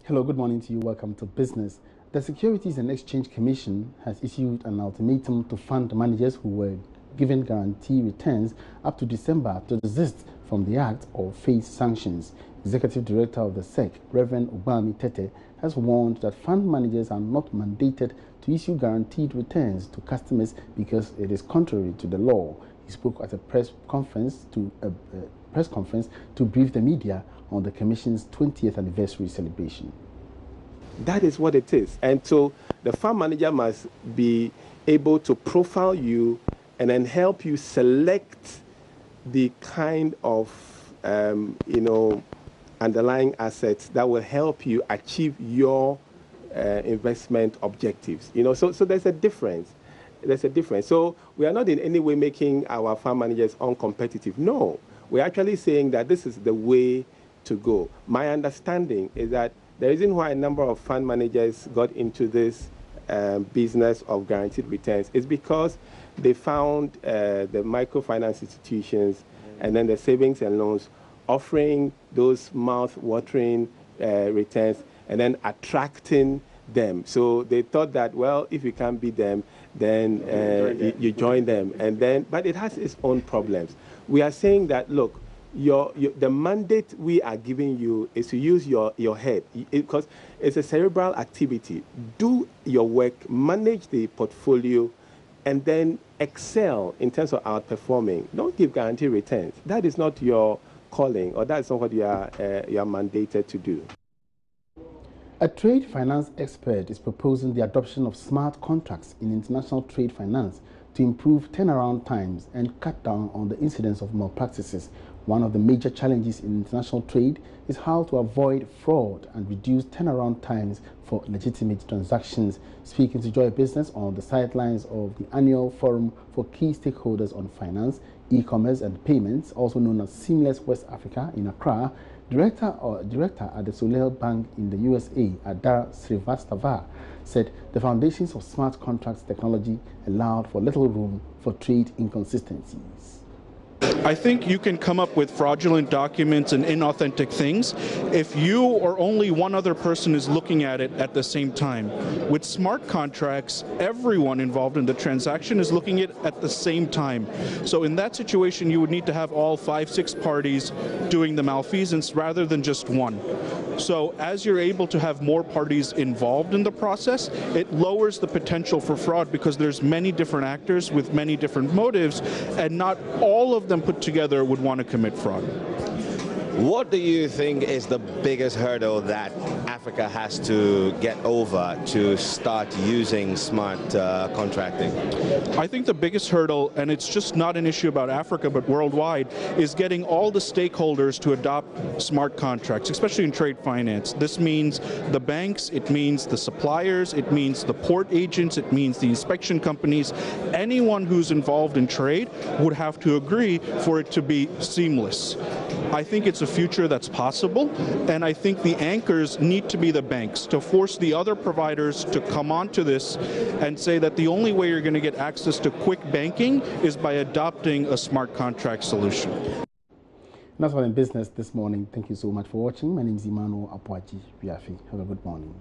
Hello, good morning to you. Welcome to Business. The Securities and Exchange Commission has issued an ultimatum to fund managers who were given guarantee returns up to December to desist from the act or face sanctions. Executive Director of the SEC, Reverend Obami Tete, has warned that fund managers are not mandated to issue guaranteed returns to customers because it is contrary to the law. He spoke at a press conference to brief the media on the Commission's 20th anniversary celebration. That is what it is. And so the fund manager must be able to profile you and then help you select the kind of, underlying assets that will help you achieve your investment objectives. So there's a difference. There's a difference. So we are not in any way making our fund managers uncompetitive. No, we're actually saying that this is the way to go. My understanding is that the reason why a number of fund managers got into this business of guaranteed returns is because they found the microfinance institutions and then the savings and loans offering those mouth-watering returns and then attracting them. So they thought that, well, if you can't beat them, then you join them. But it has its own problems. We are saying that, look, the mandate we are giving you is to use your head, because it's a cerebral activity. Do your work, manage the portfolio, and then excel in terms of outperforming. Don't give guaranteed returns. That is not your calling, or that's not what you are mandated to do. A trade finance expert is proposing the adoption of smart contracts in international trade finance to improve turnaround times and cut down on the incidence of malpractices. One of the major challenges in international trade is how to avoid fraud and reduce turnaround times for legitimate transactions. Speaking to Joy Business on the sidelines of the annual forum for key stakeholders on finance, e-commerce and payments, also known as Seamless West Africa in Accra, Director at the Soleil Bank in the USA, Adar Srivastava, said the foundations of smart contracts technology allowed for little room for trade inconsistencies. I think you can come up with fraudulent documents and inauthentic things if you or only one other person is looking at it at the same time. With smart contracts, everyone involved in the transaction is looking at it at the same time. So in that situation, you would need to have all 5-6 parties doing the malfeasance rather than just one. So as you're able to have more parties involved in the process, it lowers the potential for fraud because there's many different actors with many different motives, and not all of them put together would want to commit fraud. What do you think is the biggest hurdle that Africa has to get over to start using smart contracting? I think the biggest hurdle, and it's just not an issue about Africa but worldwide, is getting all the stakeholders to adopt smart contracts, especially in trade finance. This means the banks, it means the suppliers, it means the port agents, it means the inspection companies. Anyone who's involved in trade would have to agree for it to be seamless. I think it's a future that's possible, and I think the anchors need to be the banks to force the other providers to come onto this and say that the only way you're going to get access to quick banking is by adopting a smart contract solution. And that's all in business this morning. Thank you so much for watching. My name is Emmanuel Apwaji Biafi. Have a good morning.